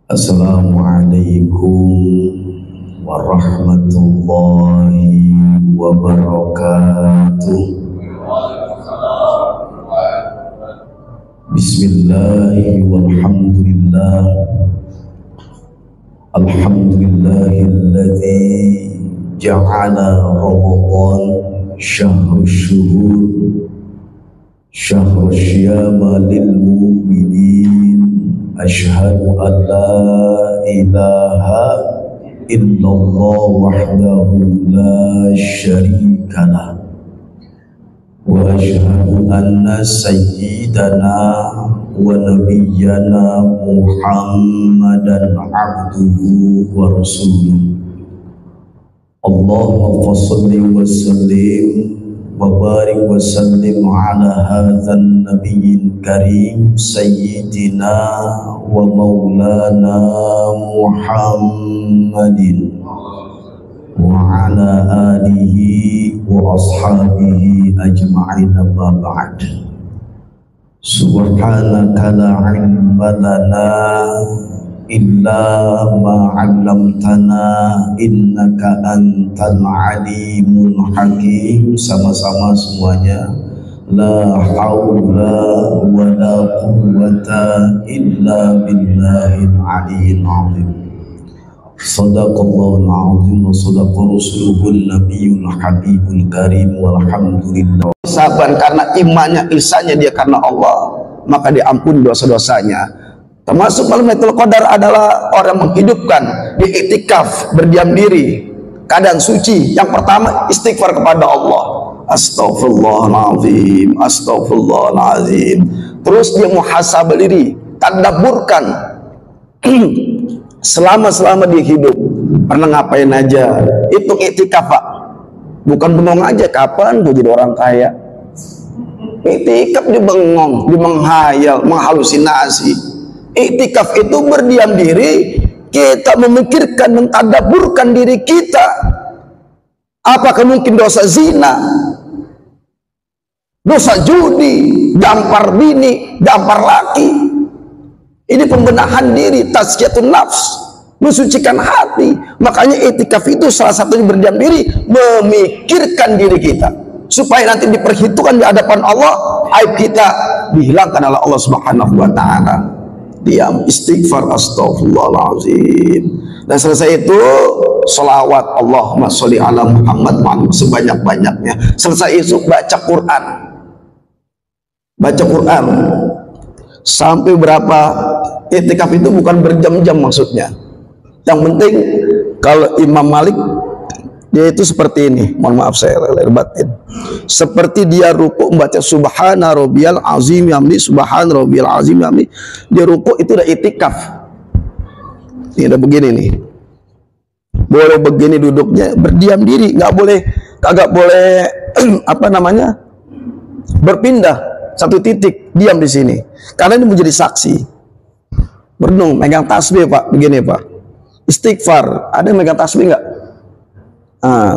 Assalamualaikum warahmatullahi wabarakatuh. Bismillah walhamdulillah. Alhamdulillahilladzi ja'ala Ramadan syahrul syuhur syahrul syiyama lil mu'minin. Asyhadu an la ilaha illallah wahdahu la syarikalah wa asyhadu anna sayyidana wa nabiyyana Muhammadan abduhu wa rasuluh. Allahumma shalli wa sallim wa barik wa sallim ala hadzal nabiyil karim sayyidina wa maulana Muhammadin wa ala alihi wa ashabihi ajma'in, amma ba'd. Subhanaka la ilma lana illa ma 'allamtana innaka antal alimul hakim. Sama-sama semuanya. La haula wa la quwwata illa billahil aliyyil azim. Shadaqallahul azim wa shadaqa rasuluhun nabiyul habibul karim walhamdulillah. Sabar karena imannya, ihsannya dia karena Allah, maka diampuni dosa-dosanya. Termasuk malam Lailatul Qadar adalah orang menghidupkan di iktikaf, berdiam diri, keadaan suci. Yang pertama istighfar kepada Allah. Astaghfirullahaladzim, astaghfirullahaladzim. Terus dia muhasabah diri, tadabburkan selama dia hidup pernah ngapain aja. Itu iktikaf, Pak. Bukan bengong aja, kapan gue jadi orang kaya. Iktikaf dia bengong, dia menghayal, menghalusinasi. Iktikaf itu berdiam diri, kita memikirkan, mentadabburkan diri kita. Apakah mungkin dosa zina, dosa judi, gampar bini, gampar laki? Ini pembenahan diri, tazkiyatun nafs, mensucikan hati. Makanya iktikaf itu salah satunya berdiam diri, memikirkan diri kita, supaya nanti diperhitungkan di hadapan Allah, aib kita dihilangkan oleh Allah Subhanahu wa ta'ala. Diam, istighfar, astaghfirullahaladzim. Dan selesai itu sholawat, Allahumma sholli ala Muhammad sebanyak-banyaknya. Selesai itu baca Quran. Baca Quran sampai berapa? Iktikaf itu bukan berjam-jam maksudnya. Yang penting kalau Imam Malik dia itu seperti ini, mohon maaf saya lahir batin, seperti dia ruku membaca subhana rabbiyal azim yamli, subhana rabbiyal azim yamli. Dia ruku itu udah iktikaf. Ini udah begini nih, boleh begini duduknya, berdiam diri, nggak boleh, kagak boleh apa namanya, berpindah satu titik, diam di sini, karena ini menjadi saksi. Bernung, megang tasbih, Pak, begini, Pak, istighfar. Ada yang megang tasbih nggak?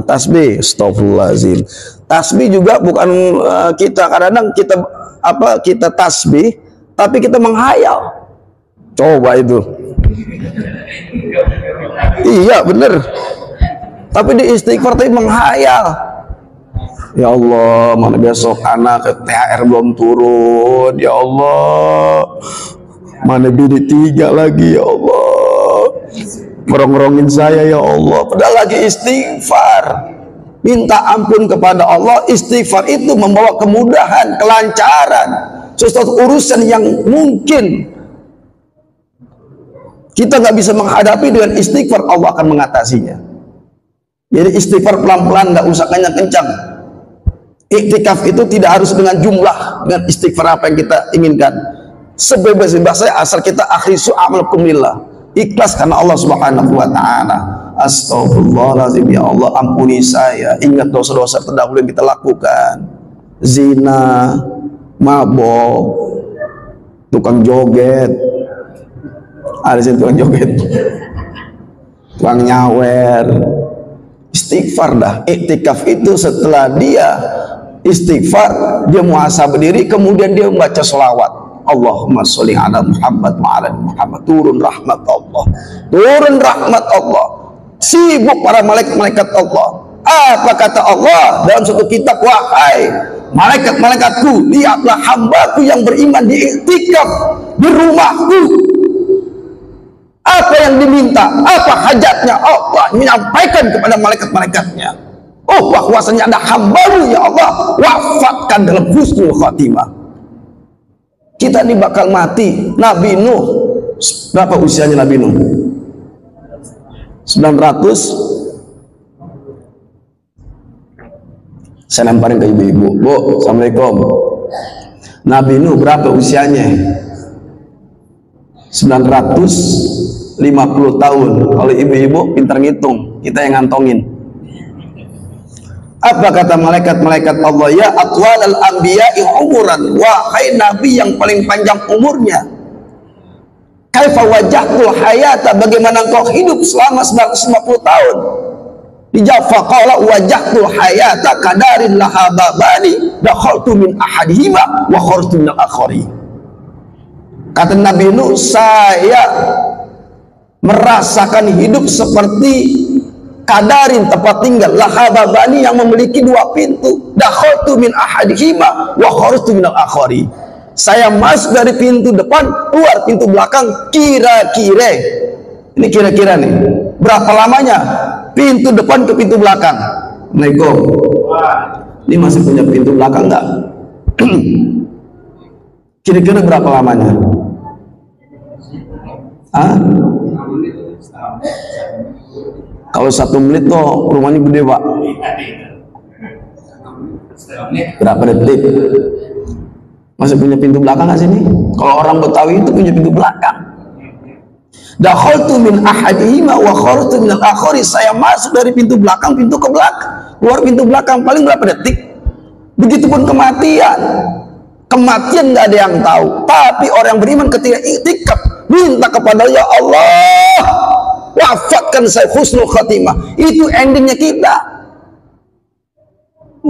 Tasbih, astagfirullahaladzim. Tasbih juga bukan kita kadang-kadang kita tasbih tapi kita menghayal. Coba itu. Iya bener. Tapi di istighfar tapi menghayal. Ya Allah, mana besok anak THR belum turun. Ya Allah, mana bini 3 lagi. Ya Allah, ngerong-ngerongin saya ya Allah. Padahal lagi istighfar, minta ampun kepada Allah. Istighfar itu membawa kemudahan, kelancaran, sesuatu urusan yang mungkin kita nggak bisa menghadapi. Dengan istighfar Allah akan mengatasinya. Jadi istighfar pelan-pelan, nggak usah kencang-kencang. Iktikaf itu tidak harus dengan jumlah, dengan istighfar apa yang kita inginkan, sebebas-bebasnya asal kita akhlisu amalakum lillah, ikhlas karena Allah Subhanahu wa ta'ala. Astaghfirullahaladzim, ya Allah ampuni saya, ingat dosa-dosa terdahulu yang kita lakukan, zina, mabok, tukang joget, ada sih tukang joget, tukang nyawer. Istighfar dah. Iktikaf itu setelah dia istighfar, dia muhasabah diri, kemudian dia membaca sholawat. Allahumma sholli ala Muhammad wa ala Muhammad. Turun rahmat Allah, turun rahmat Allah. Sibuk para malaikat-malaikat Allah. Apa kata Allah dalam suatu kitab? Wahai malaikat-malaikatku, lihatlah hambaku yang beriman di iktikaf di rumahku. Apa yang diminta, apa hajatnya, Allah menyampaikan kepada malaikat-malaikatnya. Oh, bahwasanya ada hambamu ya Allah, wafatkan dalam husnul khatimah. Kita ini bakal mati. Nabi Nuh, berapa usianya Nabi Nuh? 900. Saya lemparin ke ibu-ibu. Bu, assalamualaikum. Nabi Nuh berapa usianya? 950 tahun. Kalau ibu-ibu pintar ngitung, kita yang ngantongin. Apa kata malaikat-malaikat Allah? Ya atwalal anbiya'i umuran, wahai nabi yang paling panjang umurnya. Kaifa wajahtul hayata, bagaimana engkau hidup selama 950 tahun? Dijawab faqala wajahtul hayata kadarin laha babani dakhaltu min ahadihima wa kharajtu min al-akhari. Kata Nabi Nuh, saya merasakan hidup seperti kadarin, tempat tinggal, lahababani yang memiliki dua pintu, dakhaltu min ahadihima wa kharajtu min al-akhari. Saya masuk dari pintu depan, keluar pintu belakang. Kira-kira ini kira-kira nih berapa lamanya pintu depan ke pintu belakang? Assalamualaikum. Ini masih punya pintu belakang enggak? Kira-kira berapa lamanya? Hah? Kalau 1 menit tuh rumahnya gede Pak. Berapa detik? Masih punya pintu belakang nggak sini? Kalau orang Betawi itu punya pintu belakang. Dakhaltu min ahadihima wa kharajtu min al-akhari. Saya masuk dari pintu belakang, pintu ke belakang, keluar pintu belakang, paling berapa detik? Begitupun kematian. Kematian nggak ada yang tahu. Tapi orang beriman ketika iktikaf minta kepada ya Allah, wafatkan saya husnul khatimah. Itu endingnya kita.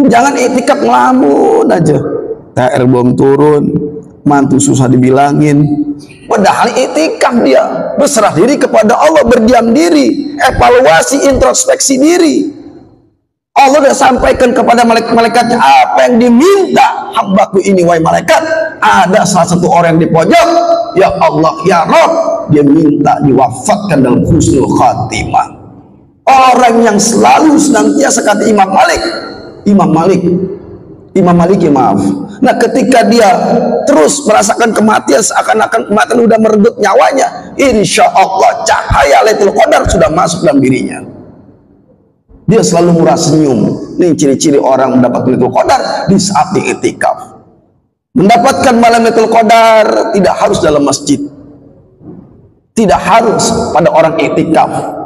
Jangan iktikaf ngelamun aja. THR belum turun, mantu susah dibilangin. Padahal iktikaf dia berserah diri kepada Allah, berdiam diri, evaluasi, introspeksi diri. Allah sudah sampaikan kepada malaikat-malaikatnya apa yang diminta hambaku ini, wahai malaikat. Ada salah satu orang yang di pojok, ya Allah, ya Rabb, dia minta diwafatkan dalam husnul khatimah. Orang yang selalu senantiasa, kata Imam Maliki, maaf. Nah, ketika dia terus merasakan kematian, seakan-akan kematian sudah merenggut nyawanya, insya Allah cahaya Lailatul Qadar sudah masuk dalam dirinya. Dia selalu murah senyum. Ini ciri-ciri orang mendapat Lailatul Qadar di saat diiktikaf. Mendapatkan malam Lailatul Qadar tidak harus dalam masjid, tidak harus pada orang iktikaf.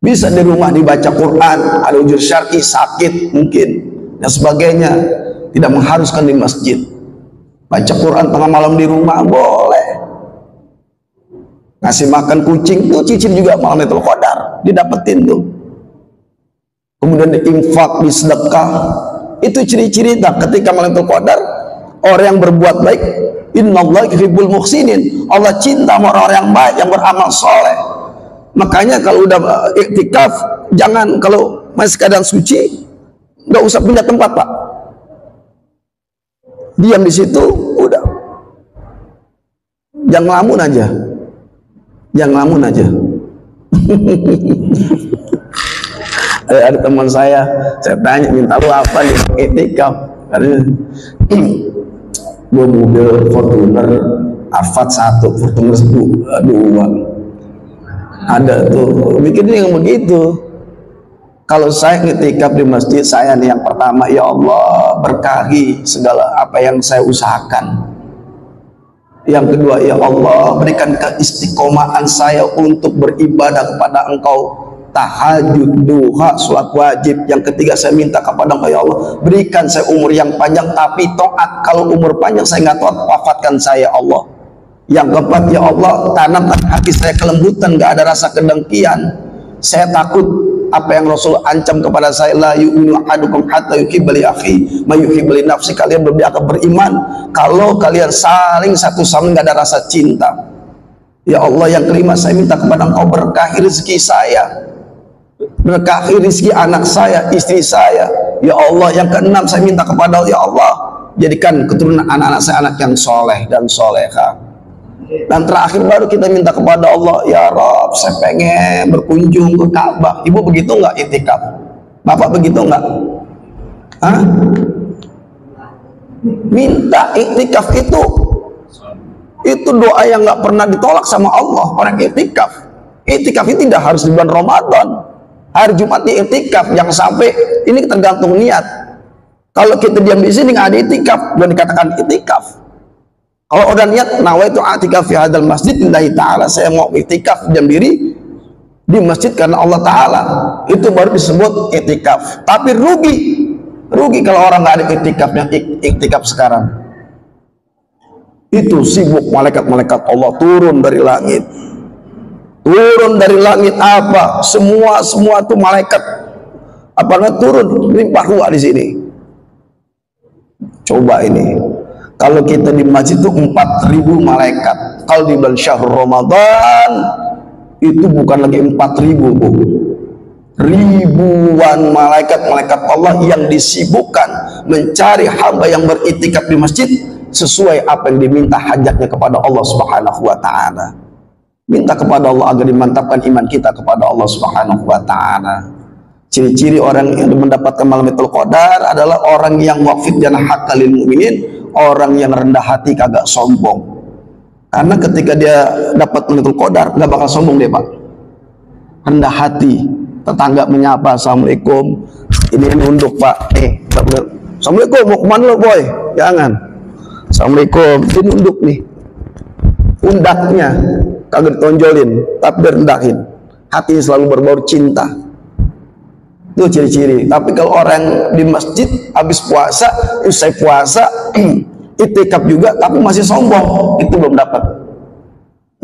Bisa di rumah dibaca Quran, ada ujur syar'i, sakit mungkin dan sebagainya, tidak mengharuskan di masjid. Baca Quran tengah malam di rumah boleh. Ngasih makan kucing tuh cicil juga malam Lailatul Qadar didapetin tuh. Kemudian diinfak, disedekah, itu ciri-ciri ketika malam Lailatul Qadar. Orang yang berbuat baik, innallaha yuhibbul muhsinin, Allah cinta sama orang yang baik, yang beramal soleh. Makanya kalau udah iktikaf, jangan kalau masih keadaan suci, nggak usah pindah tempat Pak, diam di situ udah, jangan ngelamun aja. Ada teman saya tanya, minta lu apa nih iktikaf? Katanya gue mobil Fortuner Alphard 1, Fortuner 2. Ada tuh mikirnya yang begitu. Kalau saya iktikaf di masjid, saya nih yang pertama, ya Allah berkahi segala apa yang saya usahakan. Yang kedua, ya Allah berikan keistiqomahan saya untuk beribadah kepada Engkau, tahajud, duha, sholat wajib. Yang ketiga, saya minta kepada Engkau, ya Allah berikan saya umur yang panjang tapi taat. Kalau umur panjang saya nggak taat, wafatkan saya, Allah. Yang keempat, ya Allah tanamkan hati saya kelembutan, nggak ada rasa kedengkian. Saya takut apa yang Rasul ancam kepada saya, la yu'minu ahadukum hatta yuhibba li akhi ma yuhibbu li nafsi. Kalian belum akan beriman kalau kalian saling satu sama nggak ada rasa cinta. Ya Allah, yang kelima, saya minta kepada Engkau berkahi rezeki saya, berkahi rezeki anak saya, istri saya. Ya Allah, yang keenam, saya minta kepada Ya Allah, jadikan keturunan anak-anak saya anak yang soleh dan soleha. Dan terakhir baru kita minta kepada Allah, ya Rob, saya pengen berkunjung ke Ka'bah. Ibu begitu nggak itikaf? Bapak begitu nggak? Hah? Minta itikaf itu doa yang nggak pernah ditolak sama Allah. Orang itikaf itu tidak harus di bulan Ramadan, hari Jumat di itikaf. Yang sampai ini tergantung niat. Kalau kita diam di sini nggak ada itikaf, belum dikatakan itikaf. Kalau udah niat, nawaitu i'tikaf fi hadzal masjid lillahi ta'ala, saya mau i'tikaf diam diri di masjid karena Allah Ta'ala, itu baru disebut i'tikaf. Tapi rugi kalau orang nggak ada i'tikafnya. I'tikaf sekarang itu sibuk, malaikat-malaikat Allah turun dari langit. Turun dari langit apa? Semua tuh malaikat apa nggak turun limpah ruah di sini. Coba ini, kalau kita di masjid itu 4.000 malaikat, kalau di bulan syahrul Ramadan itu bukan lagi 4.000, Bu. Ribuan malaikat Allah yang disibukkan mencari hamba yang beriktikaf di masjid sesuai apa yang diminta hajatnya kepada Allah Subhanahu wa Ta'ala. Minta kepada Allah agar dimantapkan iman kita kepada Allah Subhanahu wa Ta'ala. Ciri-ciri orang yang mendapatkan malam Lailatul Qadar adalah orang yang waqfid dan haqqal lil mu'minin, orang yang rendah hati, kagak sombong. Karena ketika dia dapat Lailatul Qadar nggak bakal sombong dia, Pak. Rendah hati. Tetangga menyapa, assalamualaikum, ini nunduk, Pak. Assalamualaikum, mau kemana lo, boy? Jangan. Assalamualaikum, ini nunduk nih. Pundaknya kagak ditonjolin, tapi direndahin. Hatinya selalu berbaur cinta. Itu ciri-ciri. Tapi kalau orang di masjid habis puasa, usai puasa itikaf juga tapi masih sombong, itu belum dapat.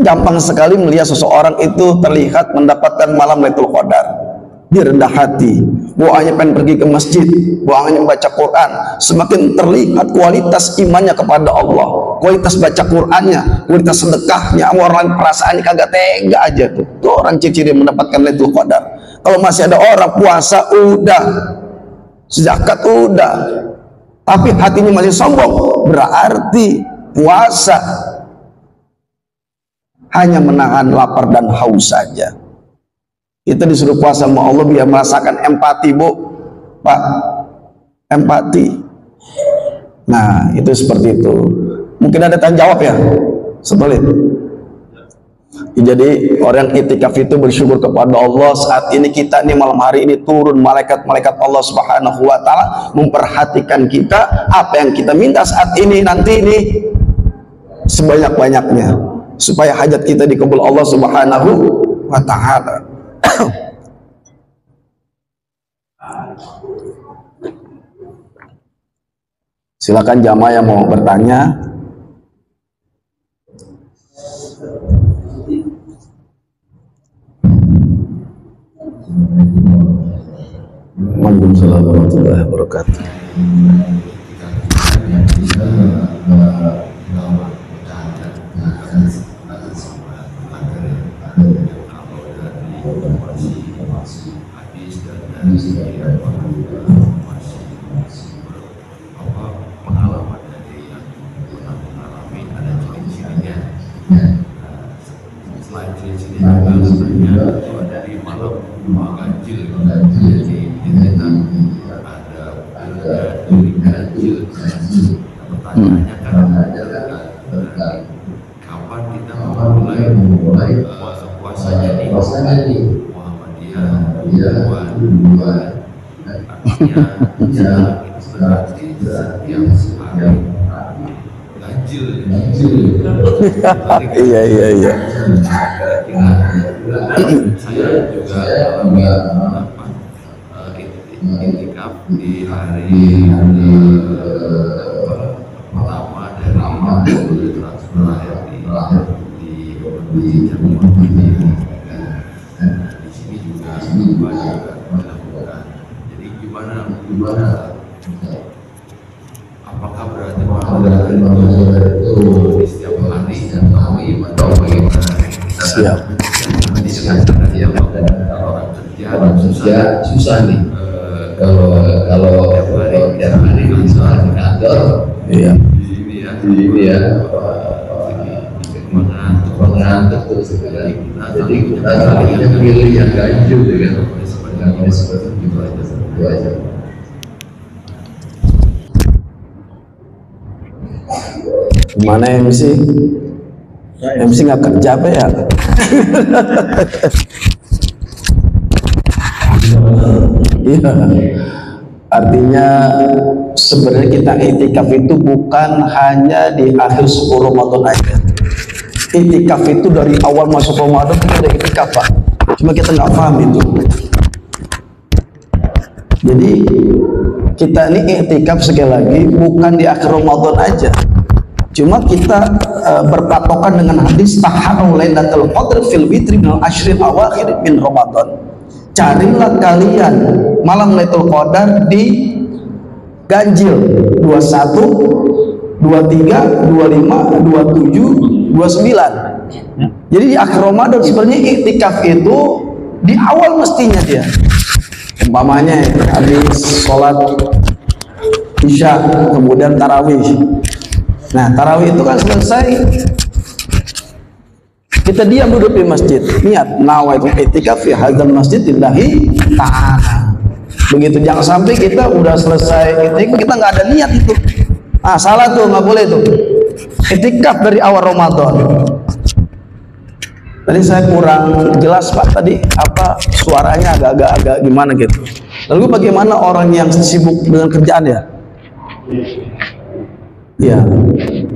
Gampang sekali melihat seseorang itu terlihat mendapatkan malam Lailatul Qadar. Dia rendah hati, doanya pengen pergi ke masjid, doanya baca Quran. Semakin terlihat kualitas imannya kepada Allah, kualitas baca Qurannya, kualitas sedekahnya. Orang perasaannya kagak tega aja tuh. Itu orang ciri-ciri mendapatkan Lailatul Qadar. Kalau masih ada orang puasa udah, zakat udah, tapi hatinya masih sombong, berarti puasa hanya menahan lapar dan haus saja. Kita disuruh puasa sama Allah biar merasakan empati, Bu, Pak, empati. Nah, itu seperti itu. Mungkin ada tanya jawab ya, setelah itu. Jadi orang itikaf itu bersyukur kepada Allah. Saat ini kita nih malam hari ini turun malaikat-malaikat Allah Subhanahu wa Ta'ala memperhatikan kita. Apa yang kita minta saat ini, nanti ini sebanyak-banyaknya, supaya hajat kita dikabul Allah Subhanahu wa Ta'ala. Silakan jamaah yang mau bertanya. Waalaikumsalam warahmatullahi wabarakatuh. Pengalaman dari yang pernah mengalami ada ciri-cirinya. Selain ciri-cirinya juga sebenarnya kalau dari malam ganjil, jadi kita ada ganjil. Pertanyaannya kan adalah kapan kita mulai puasanya nih? Muhammadiyah duluan. Artinya berarti setiap hari ganjil. Iya. Saya juga itikaf di hari pertama dari terakhir di Jamuan. Di sini juga banyak Siap. Yang orang kerja susah nih. Kalau tiap hari misalnya di kantor, Iya. ini ya mengantuk terus ya. Jadi kita akhirnya pilih yang ganjil dengan seperti itu aja. Gimana MC? MC nggak kerja apa ya? Iya. Artinya sebenarnya kita itikaf itu bukan hanya di akhir 10 Ramadan aja. Itikaf itu dari awal masuk Ramadan kita ada itikaf, Pak. Cuma kita nggak paham itu. Jadi kita ini itikaf sekali lagi bukan di akhir Ramadan aja. Cuma kita berpatokan dengan hadis taharru lailatul qadr fil witri minal ashril awakhir min Ramadan. Carilah kalian malam Lailatul Qadar di ganjil 21, 23, 25, 27, 29. Jadi di akhir Ramadan sebenarnya iktikaf itu di awal mestinya dia. Umpamanya habis sholat Isya kemudian tarawih. Nah, tarawih itu kan selesai, kita diam duduk di masjid, niat nawaitu i'tikaf fi hadzal masjid lillahi ta'ala. Begitu, jangan sampai kita udah selesai i'tikaf kita nggak ada niat itu. Ah, salah tuh, nggak boleh tuh. I'tikaf dari awal Ramadan. Tadi saya kurang jelas Pak, tadi apa suaranya agak gimana gitu. Lalu bagaimana orang yang sibuk dengan kerjaan ya? Ya,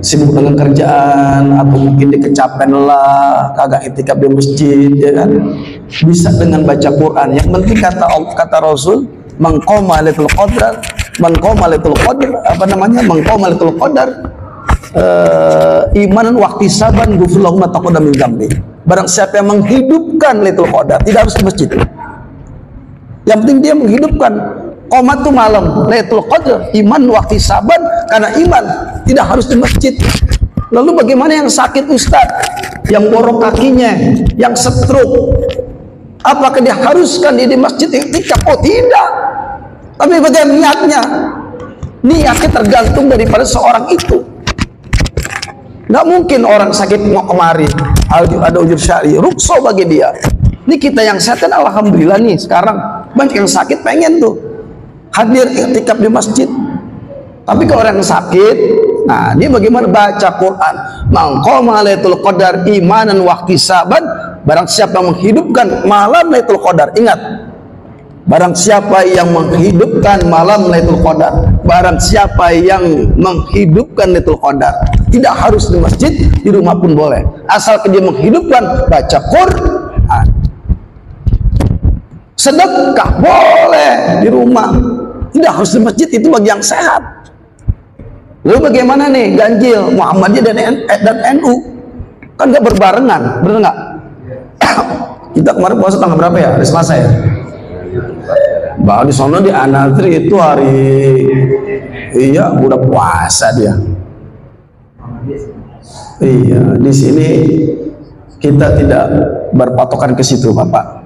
sibuk dengan kerjaan atau mungkin dia kecapean lah, kagak i'tikaf di masjid, ya kan? Bisa dengan baca Quran. Yang penting kata Rasul, man qama lailatul qadar, imanan wa ihtisaban ghufira lahu ma taqaddama min dzambi. Barang siapa yang menghidupkan Lailatul Qadar, tidak harus ke masjid. Yang penting dia menghidupkan qomat itu malam Lailatul Qadar, iman wa ihtisaban, karena iman tidak harus di masjid. Lalu bagaimana yang sakit Ustaz, yang borok kakinya, yang stroke, apakah dia haruskan dia di masjid i'tikaf? Oh tidak. Tapi bagaimana niatnya? Niatnya tergantung daripada seorang itu. Nggak mungkin orang sakit mau kemari ada ujur syari rukso bagi dia. Ini kita yang sehat kan alhamdulillah nih, sekarang banyak yang sakit pengen tuh hadir i'tikaf di masjid. Tapi kalau orang sakit, nah dia bagaimana baca Quran? Man qama lailatul qadar imanan wa ihtisaban, barang siapa menghidupkan malam Lailatul Qadar. Ingat, barang siapa yang menghidupkan malam Lailatul Qadar, barang siapa yang menghidupkan Lailatul Qadar, tidak harus di masjid, di rumah pun boleh, asal dia menghidupkan baca Quran. Sedekah boleh di rumah, tidak harus di masjid, itu bagi yang sehat. Lalu bagaimana nih ganjil Muhammadiyah dan NU? Kan gak berbarengan, bener nggak? Kita kemarin puasa tanggal berapa ya? Hari Selasa ya? Bahwa di sono di Anatri itu hari, iya udah puasa dia. Iya, di sini kita tidak berpatokan ke situ Bapak.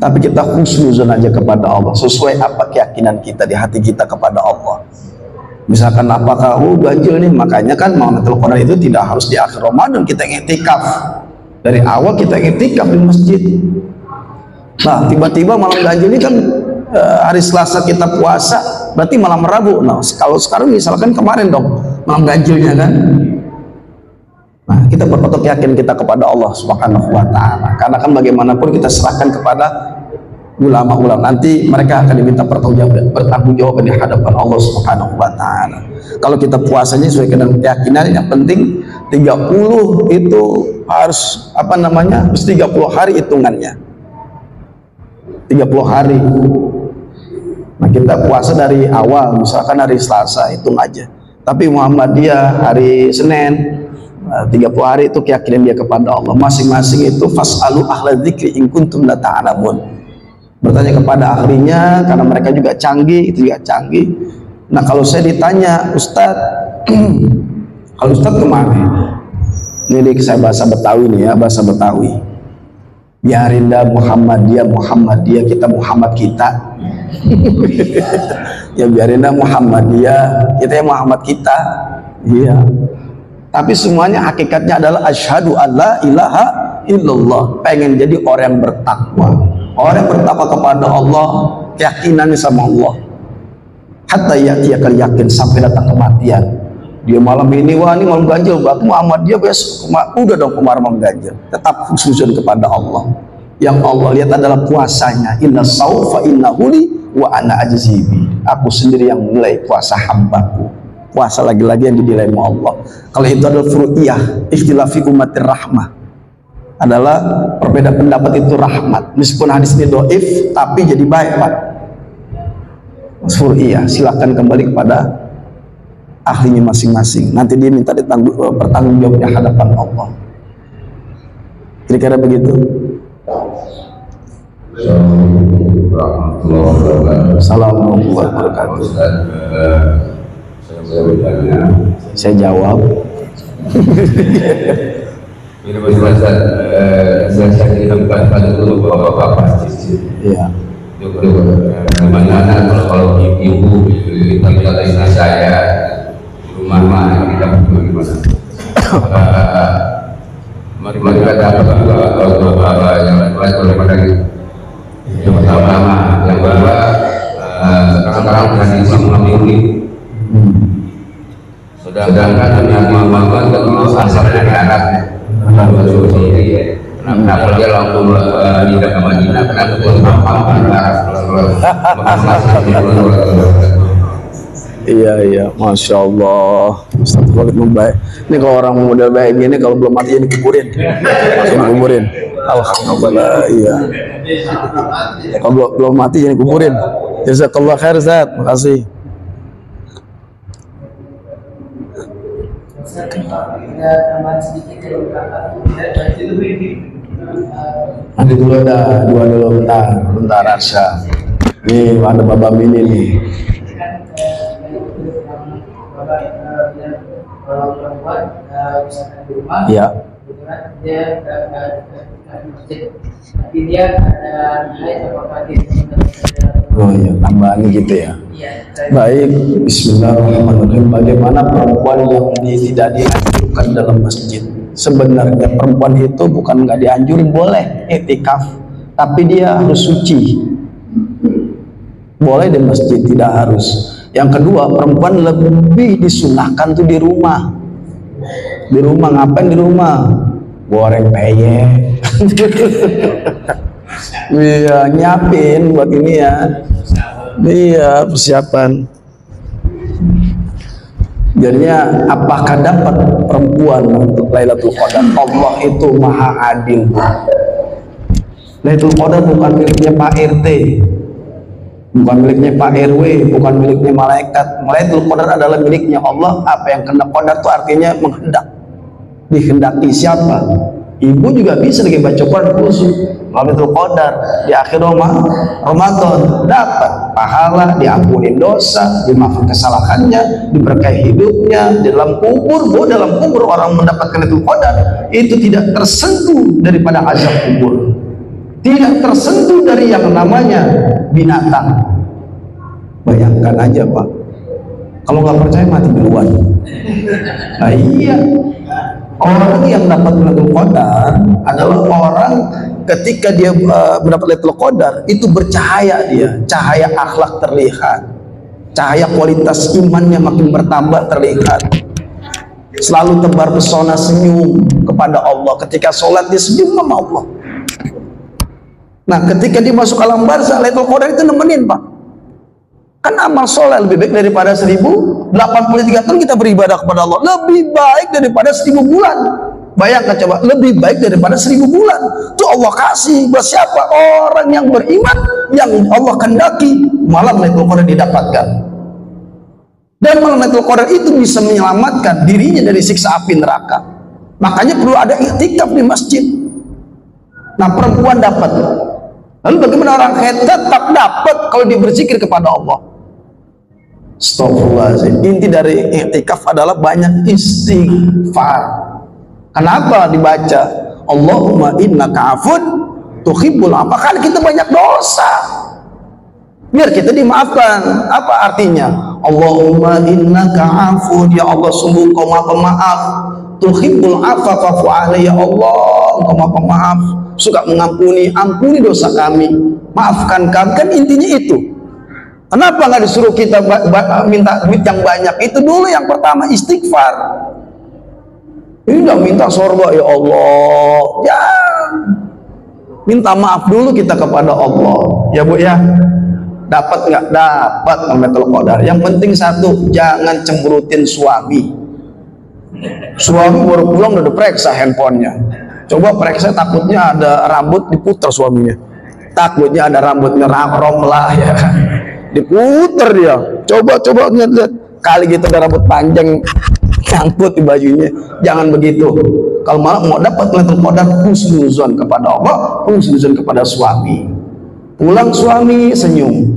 Tapi kita husnuzon aja kepada Allah, sesuai apa keyakinan kita di hati kita kepada Allah. Misalkan apakah ganjil nih, makanya kan Lailatul Qadar itu tidak harus di akhir Ramadan kita i'tikaf. Dari awal kita i'tikaf di masjid. Nah, tiba-tiba malam ganjil ini kan hari Selasa kita puasa, berarti malam Rabu. Nah, kalau sekarang misalkan kemarin dong malam ganjilnya kan. Nah, kita berpatok yakin kita kepada Allah Subhanahu wa taala. Karena kan bagaimanapun kita serahkan kepada ulama-ulama, nanti mereka akan diminta bertanggung jawab di hadapan Allah Subhanahu wa taala. Kalau kita puasanya sesuai dengan keyakinan, yang penting 30 itu harus harus 30 hari hitungannya. 30 hari. Nah, kita puasa dari awal, misalkan hari Selasa hitung aja. Tapi Muhammadiyah hari Senin 30 hari itu keyakinan dia kepada Allah. Masing-masing itu fas'alu ahla dzikri in kuntum la ta'lamun. Bertanya kepada ahlinya, karena mereka juga canggih, itu juga canggih. Nah, kalau saya ditanya, Ustadz, kalau Ustadz kemana? Ini saya bahasa Betawi nih ya, bahasa Betawi. Biarin dah Muhammadiyah, kita Muhammad kita. Ya biarin dah Muhammadiyah, kita ya Muhammad kita. Iya. Tapi semuanya hakikatnya adalah asyhadu alla ilaha illallah. Pengen jadi orang yang bertakwa. Orang yang bertakwa kepada Allah, keyakinannya sama Allah. Hatta ya'tiyakal yakin, sampai datang kematian. Dia malam ini, wah ini malam ganjil, aku Muhammad dia besok, udah dong kemarin malam ganjil. Tetap khususun kepada Allah. Yang Allah lihat adalah puasanya. Inna saufa inna huli wa ana ajzibi. Aku sendiri yang mulai puasa hambaku. Puasa lagi-lagi yang dinilai Allah. Kalau itu adalah furu'iyah, ikhtilafi umatir rahmah. Adalah perbedaan pendapat itu rahmat. Meskipun hadis ini doif, tapi jadi baik Pak. Furu'iyah, silakan kembali kepada ahlinya masing-masing. Nanti dia minta bertanggung jawabnya hadapan Allah. Kira-kira begitu. Assalamualaikum warahmatullahi wabarakatuh. Saya jawab. Ini Ustaz, saya ceritakan pada dulu bapak pasti. Iya. Gimana kalau ibu kita istri saya rumah kita bagaimana? Mari kita dapat juga kalau yang lain oleh pada yang pertama, yang kedua sekarang tradisi mengambil sedangkan yang mama dulu asal dari Arab kenapa dia langsung tidak ke Madinah, kenapa ke Arab? Iya, Masya Allah. Ustaz Khalid membaik. Ini kalau orang model baik gini, kalau belum mati ya dikuburin. Dikuburin. Alhamdulillah, iya. Kalau belum mati ya dikuburin. Jazakallah khair, Ustaz. Makasih. Nanti dulu ada dua dulu bentar Arsya. Nih ada Baba Mini nih. Kalau perempuan misalkan di rumah, ya. Dia tapi dia ada haid apakah dia? Oh iya, tambahannya gitu ya. Baik, Bismillahirrahmanirrahim. Bagaimana perempuan yang tidak dianjurkan dalam masjid? Sebenarnya perempuan itu bukan nggak dianjurin, boleh iktikaf, tapi dia harus suci. Boleh di masjid, tidak harus. Yang kedua, perempuan lebih disunahkan tuh di rumah. Di rumah, ngapain di rumah? Goreng peyek. Iya, nyiapin buat ini ya. Iya, persiapan. Jadinya apakah dapat perempuan untuk Lailatul Qadar? Allah itu maha adil. Lailatul Qadar bukan miliknya Pak RT, bukan miliknya Pak RW, bukan miliknya malaikat. Lailatul Qadar adalah miliknya Allah. Apa yang kena qadar itu artinya menghendak. Dikehendaki siapa? Ibu juga bisa lagi baca Quran khusus Lailatul Qadar di akhir Ramadan, dapat pahala, diampuni dosa, dimaafkan kesalahannya, diberkahi hidupnya. Di dalam kubur, bahwa dalam kubur orang mendapatkan Lailatul Qadar itu tidak tersentuh daripada azab kubur, tidak tersentuh dari yang namanya binatang. Bayangkan aja Pak, kalau nggak percaya mati duluan. Nah iya, orang yang dapat Lailatul Qadar adalah orang ketika dia mendapat Lailatul Qadar itu bercahaya, dia cahaya akhlak terlihat, cahaya kualitas imannya makin bertambah terlihat, selalu tebar pesona senyum kepada Allah. Ketika sholat dia senyum sama Allah. Nah ketika dia masuk alam barzah, Lailatul Qadar itu nemenin Pak. Kan amal soleh lebih baik daripada 1083 tahun kita beribadah kepada Allah, lebih baik daripada 1000 bulan. Bayangkan coba, lebih baik daripada 1000 bulan. Itu Allah kasih buat siapa? Orang yang beriman, yang Allah kehendaki malam Lailatul Qadar didapatkan. Dan malam Lailatul Qadar itu bisa menyelamatkan dirinya dari siksa api neraka. Makanya perlu ada iktikaf di masjid. Nah perempuan dapat. Lalu bagaimana orang haid? Tetap dapat kalau dia berzikir kepada Allah. Astagfirullahaladzim. Inti dari iktikaf adalah banyak istighfar. Kenapa dibaca Allahumma innaka afun tuhibbul afwa? Karena kita banyak dosa, biar kita dimaafkan. Apa artinya? Allahumma innaka afun, ya Allah sungguh Engkau Maha Pemaaf, tuhibbul afwa fa'fu alayya, ya Allah Engkau Maha Pemaaf, suka mengampuni, ampuni dosa kami, maafkan kami. Kan intinya itu. Kenapa nggak disuruh kita minta duit yang banyak? Itu dulu yang pertama, istighfar. Ini udah minta surga, ya Allah, ya minta maaf dulu kita kepada Allah, ya Bu ya. Dapat nggak? Dapat Lailatul Qadar. Yang penting satu, jangan cemberutin suami. Suami baru pulang udah diperiksa handphonenya. Coba periksa, takutnya ada rambut diputar suaminya, takutnya ada rambutnya rom lah ya kan, diputer dia. Coba lihat kali gitu ada rambut panjang nyangkut di bajunya. Jangan begitu. Kalau malah mau dapat Lailatul Qadar, husnuzon kepada Allah, husnuzon kepada suami. Pulang suami senyum,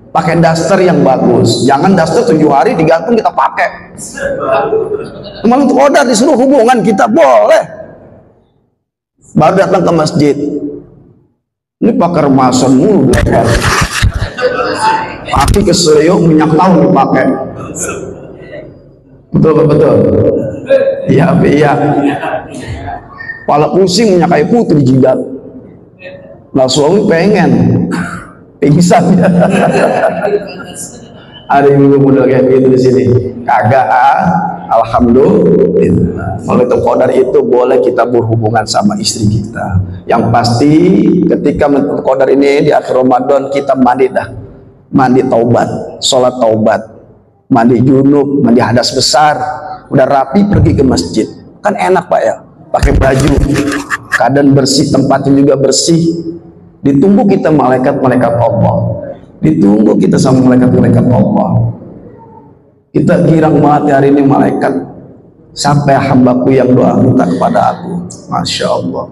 pakai daster yang bagus. Jangan daster 7 hari digantung kita pakai. Lailatul Qadar disuruh hubungan kita boleh. Baru datang ke masjid, ini pakai remasan mulu leher, kaki keselio, minyak tahu dipakai. Betul. Iya. Kepala pusing, minyak kayu putih di jidat. Nah suami pengen pingsan ya. Ada ibu model kayak gitu di sini. Kagak alhamdulillah. Lailatul Qadar itu boleh kita berhubungan sama istri kita. Yang pasti ketika Lailatul Qadar ini di akhir Ramadan, kita mandi dah. Mandi taubat, sholat taubat, mandi junub, mandi hadas besar, udah rapi pergi ke masjid. Kan enak Pak ya, pakai baju, keadaan bersih, tempatnya juga bersih. Ditunggu kita malaikat-malaikat Allah, ditunggu kita sama malaikat-malaikat Allah. Kita girang banget hari ini malaikat, sampai hambaku yang doa minta kepada aku. Masya Allah.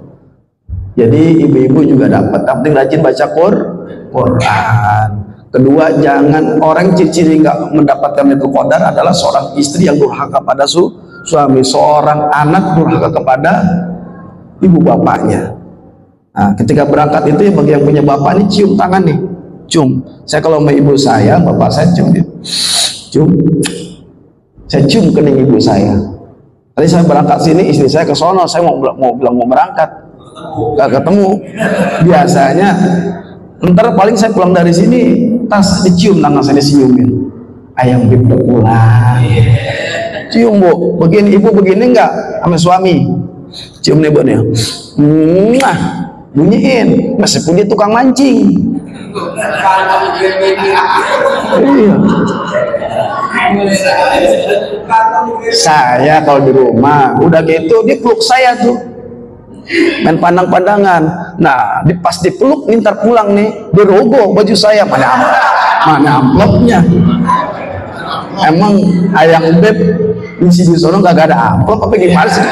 Jadi ibu-ibu juga dapat, tapi rajin baca Quran. Kedua, jangan orang ciri-ciri nggak mendapatkan Lailatul Qadar adalah seorang istri yang durhaka pada suami, seorang anak durhaka kepada ibu bapaknya. Nah, ketika berangkat itu bagi yang punya bapak ini cium tangan nih, cium. Saya kalau sama ibu saya, bapak saya cium, saya cium kening ibu saya. Tadi saya berangkat sini, istri saya ke sono, saya mau bilang mau berangkat, gak ketemu. Biasanya, ntar paling saya pulang dari sini, tas dicium tangan saya, disiumin. Ayam bib udah pulang. Cium Bu, begini ibu begini enggak sama suami? Cium nih Bu nih. Bunyiin, meskipun dia tukang mancing. Iya. Saya kalau di rumah udah gitu dia peluk saya tuh, main pandang-pandangan. Nah pas dipeluk ntar pulang nih dirogoh baju saya, mana amplopnya. Emang ayang beb isi di sono gak ada amplop apa gimana sih?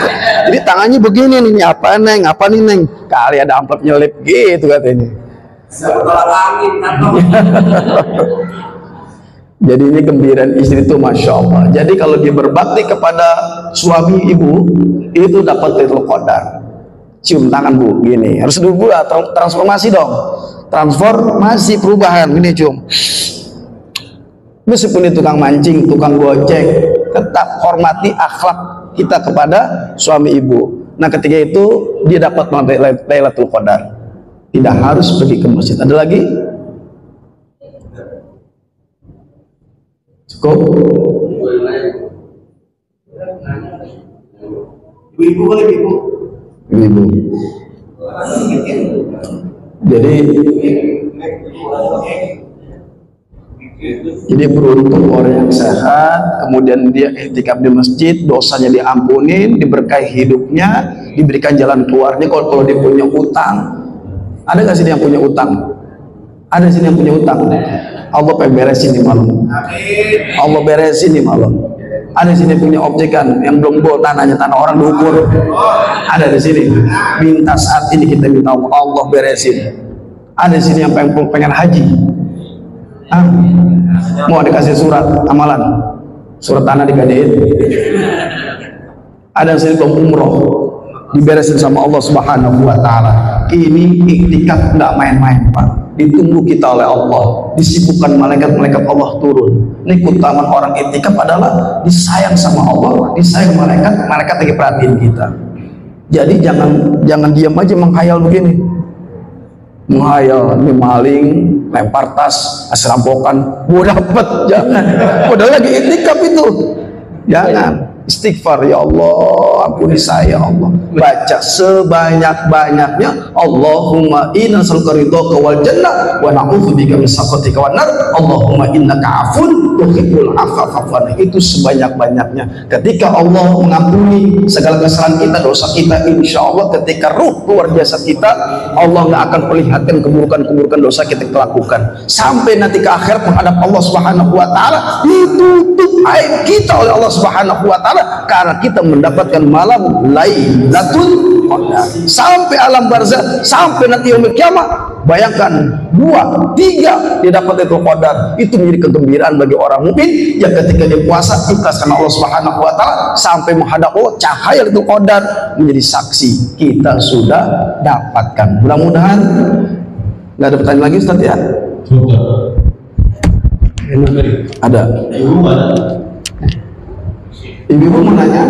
Jadi tangannya begini nih, apa neng, apa nih neng, kali ada amplop nyelip gitu katanya. Jadi ini gembiraan istri itu Masya Allah. Jadi kalau dia berbakti kepada suami ibu itu dapat Lailatul Qadar. Cium tangan Bu, gini harus dulu transformasi dong, transformasi perubahan. Ini cium. Meskipun itu tukang mancing, tukang gojek, tetap hormati akhlak kita kepada suami ibu. Nah ketika itu dia dapat Lailatul Qadar, tidak harus pergi ke masjid. Ada lagi? Cukup? Ibu boleh ibu. Jadi beruntung orang yang sehat, kemudian dia iktikaf di masjid, dosanya diampunin, diberkahi hidupnya, diberikan jalan keluarnya. Kalau dia punya utang, ada nggak sih yang punya utang? Ada sini yang punya utang? Allah pengen beresin nih malam. Allah beresin nih malam. Ada di sini punya objekan yang belum bol tanahnya, tanah orang diukur. Ada di sini. Minta saat ini kita minta Allah beresin. Ada di sini yang pengen haji. Mau dikasih surat amalan, surat tanah digadein. Ada yang sini belum umroh, diberesin sama Allah Subhanahu wa taala. Ini iktikaf nggak main-main, Pak. Ditunggu kita oleh Allah, disibukkan malaikat-malaikat Allah turun. Ini keutamaan orang iktikaf adalah disayang sama Allah, disayang malaikat, malaikat lagi perhatiin kita. Jadi jangan diam aja menghayal begini. Menghayal ini maling, lempar tas, hasil rampokan, gua dapet, jangan. Udah lagi iktikaf itu. Jangan. Istighfar, ya Allah, ampuni saya, Allah. Baca sebanyak-banyaknya. Allahumma inna nas'aluka ridhaka wal jannah wa na'udzubika min sakhatika wan nar. Allahumma innaka 'afuwun tuhibbul 'afwa fa'fu anna. Itu sebanyak-banyaknya. Ketika Allah mengampuni segala kesalahan kita, dosa kita, insya Allah ketika ruh keluar jasad kita, Allah nggak akan perlihatkan keburukan-keburukan dosa kita lakukan. Sampai nanti ke akhirat menghadap Allah Subhanahu wa taala, ditutup aib kita oleh Allah Subhanahu wa taala karena kita mendapatkan malam Lailatul Qadar. Sampai alam barzakh, sampai nanti yaumul kiamat. Bayangkan 2, 3 dia dapat Lailatul Qadar. Itu menjadi kegembiraan bagi orang mukmin yang ketika dia puasa ikhlas karena Allah Subhanahu wa taala, sampai menghadap Allah, cahaya Lailatul Qadar menjadi saksi kita sudah dapatkan. Mudah-mudahan nggak ada pertanyaan lagi, Ustaz ya. Ada. Ibu mau nanya,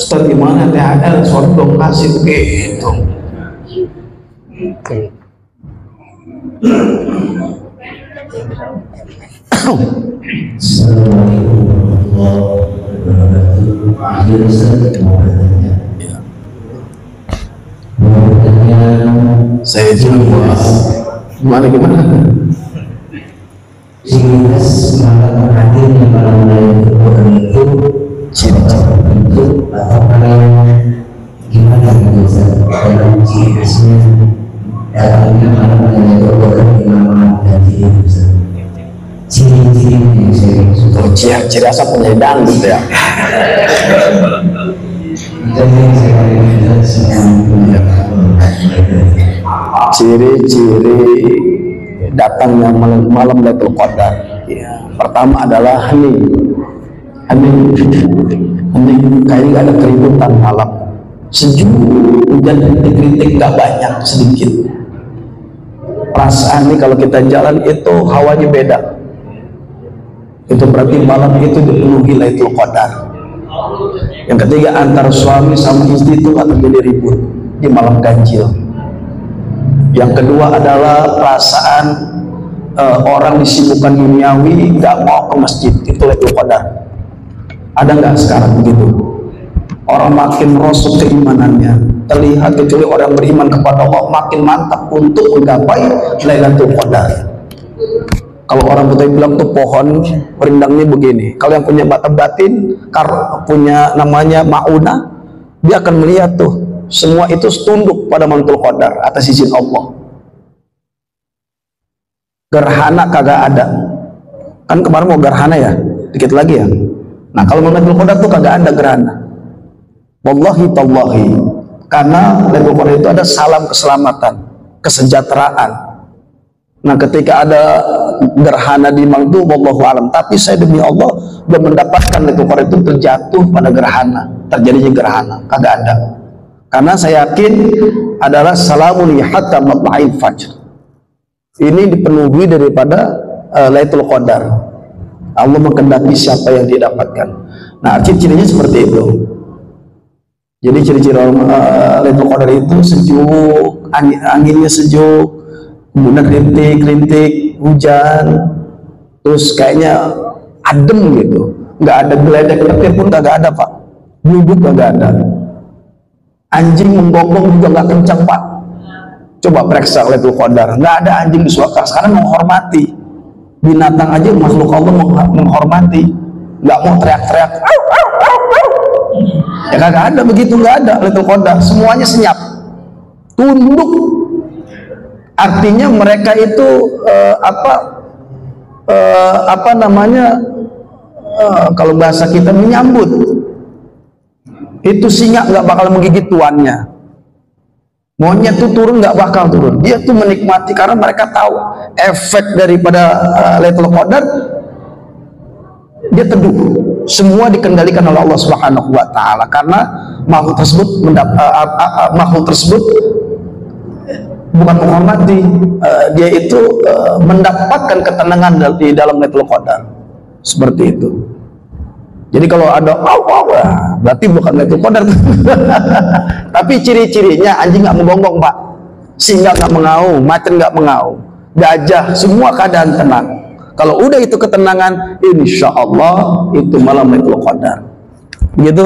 Ustaz gimana THR suatu dong kasih gitu. Saya jawab gimana? Ciri-khas malam terakhir yang malam Lailatul Qadar itu ciri-ciri bentuk atau gimana gitu dalam ciri khasnya datangnya malam Lailatul Qadar di malam ganti itu ciri-ciri yang saya maksud. Ciri asap punya dangdut ya. Itu yang saya lihat Ciri-ciri datangnya malam Lailatul Qadar. Ya. Pertama adalah hening, kayak nggak ada keributan malam, sejuk, hujan kritik nggak banyak, sedikit. Perasaan nih kalau kita jalan itu hawanya beda. Itu berarti malam itu dipenuhi Lailatul Qadar. Yang ketiga, antara suami sama istri itu nggak terjadi ribut di malam ganjil. Yang kedua adalah perasaan orang disibukkan duniawi, nggak mau ke masjid, itu Lailatul Qadar. Ada nggak sekarang begitu? Orang makin merosot keimanannya, terlihat kecuali orang beriman kepada Allah makin mantap untuk menggapai Lailatul Qadar. Kalau orang Betawi bilang tuh pohon rindangnya begini. Kalau yang punya mata batin, punya namanya ma'una, dia akan melihat tuh semua itu tunduk pada Lailatul Qadar atas izin Allah. Gerhana kagak ada. Kan kemarin mau gerhana ya, dikit lagi ya. Nah kalau Lailatul Qadar tuh kagak ada gerhana. Wallahi tallahi, karena Lailatul Qadar itu ada salam keselamatan, kesejahteraan. Nah ketika ada gerhana di malam itu, wallahu alam. Tapi saya demi Allah belum mendapatkan Lailatul Qadar itu terjatuh pada gerhana, terjadinya gerhana, kagak ada. Karena saya yakin adalah salamun hatta matla'il fajr. Ini dipenuhi daripada Lailatul Qadar. Allah menghendaki siapa yang didapatkan. Nah, ciri-cirinya seperti itu. Jadi ciri-ciri Lailatul Qadar itu sejuk, anginnya sejuk, kemudian rintik-rintik, hujan, terus kayaknya adem gitu. Nggak ada geledek petir pun nggak ada, Pak. Duduk nggak ada. Anjing menggonggong juga nggak kencang, Pak. Coba periksa Lailatul Qadar, nggak ada anjing di suaka. Sekarang menghormati binatang aja, makhluk Allah menghormati, nggak mau teriak-teriak. Ya kagak ada begitu, nggak ada Lailatul Qadar. Semuanya senyap, tunduk. Artinya mereka itu kalau bahasa kita menyambut. Itu singa nggak bakal menggigit tuannya. Monyet tuh turun nggak bakal turun. Dia tuh menikmati karena mereka tahu efek daripada Lailatul Qadar. Dia teduh. semua dikendalikan oleh Allah Subhanahu wa taala, karena makhluk tersebut bukan menghormati, dia itu mendapatkan ketenangan di dalam Lailatul Qadar. Seperti itu. Jadi kalau ada berarti bukan Lailatul Qadar. Tapi ciri-cirinya anjing nggak menggonggong, Pak. Singa nggak mengaum, macan nggak mengaum, gajah, semua keadaan tenang. Kalau udah itu ketenangan, insya Allah itu malam Lailatul Qadar. Begitu.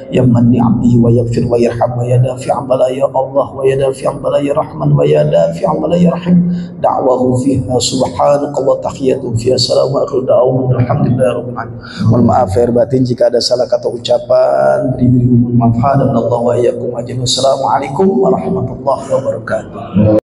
Ya man ni'amdihi wa yaghfir wa yarham wa yadafi an balaya Allah wa yadafi an balaya rahman wa yadafi an balaya rahim da'wahu fiha subhanaka wa tahiyyatu fiha salamu akhiru da'awun alhamdulillahi rabbil alamin. Mohon maaf lahir batin jika ada salah kata ucapan, beri maaf dan Allah wa iyyakum ajma'in. Assalamualaikum warahmatullahi wabarakatuh.